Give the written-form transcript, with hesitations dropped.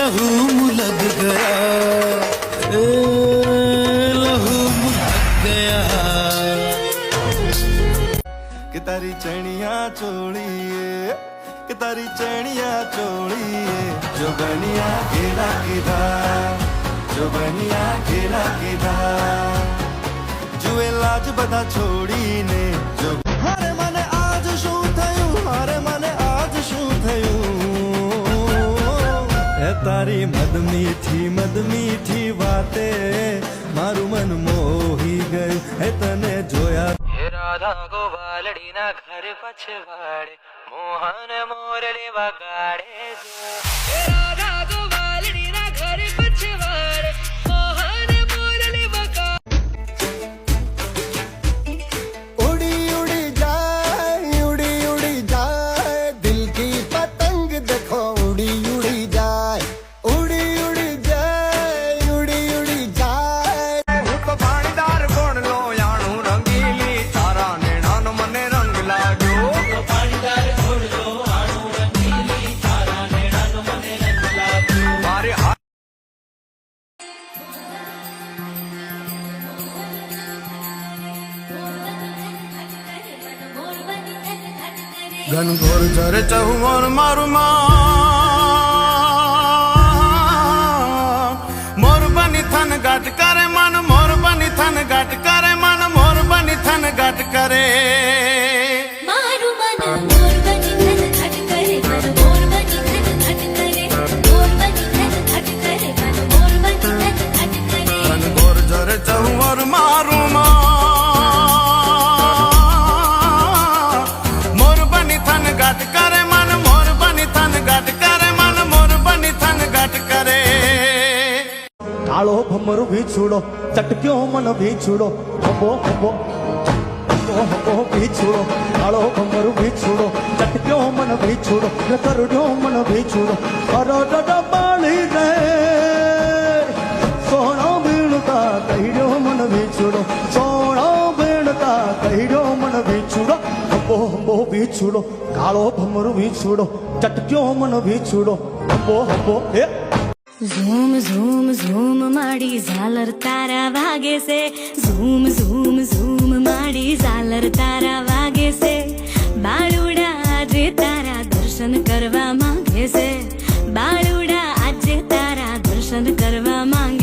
लहू मुलग गया, लहू मुलग गया। कि तारी चैनिया चोड़िए, कि तारी चैनिया चोड़िए, जो बनिया घेरा किधा, जो बनिया घेरा किधा, जुए लाज बधा छोड़ी ने जो हारे मने आज शू थयू, हारे मने आज शू थयू। ए तारी मद मीठी वाते मारू मन मोही गयु, हे तने जोया राधा गोवालड़ी ना घर पछवाड़े, मोहन मोरले वगाड़े। राधा गोवालड़ी ना घर पछवाड़े, मोहन मोरले वगाड़े। उड़ी उड़ी जाए दिल की पतंग देखो, उड़ी उड़ी जाए, उड़ी उड़ी जाए, उड़ी उड़ी जाए। हूँ तो पानीदार कोण लो याणू रंगीली, तारा नेणा नो मने रंग लाग्यो। पानीदार कोण लो याणू रंगीली, तारा नेणा नो मने रंग लाग्यो। मारे घनघोर झर चहुर मारू मोर बनी थन घट करे मन, मोर बनी थन घट करे मन, मोर बनी थन घट करे। मारू मन मोर बनी थन घट करे मन, मोर बनी थन घट करे, मोर बनी थन घट करे मन, मोर बनी थन घट करे। घनघोर झर चहुर मारू मोर बनी थन घट करे मन, मोर बनी थन घट करे मन, मोर बनी थन घट करे। कालो भमरू भी छूड़ो, चटक्यो मन भी छूड़ो, हंबो हंबो हंबो भी छूड़ो। कालो भमरू भी छूड़ो, चटक्यो मन भी छूड़ो, करुड्यो मन भी छूड़ो। अरे डडा बाली रे सोना बीणता कहिड्यो मन भी छूड़ो, सोना बीणता कहिड्यो मन भी छूड़ो। हंबो हंबो भी छूड़ो, कालो भमरू भी छूड़ो, चटक्यो मन भी छूड़ो, हंबो हंबो हे। ઝૂમ ઝૂમ ઝૂમ માડી ઝાલર તારા વાગે છે, ઝૂમ ઝૂમ ઝૂમ માડી ઝાલર તારા વાગે છે। બાળુડા આજે તારા દર્શન કરવા માંગે છે, બાળુડા આજે તારા દર્શન કરવા માંગે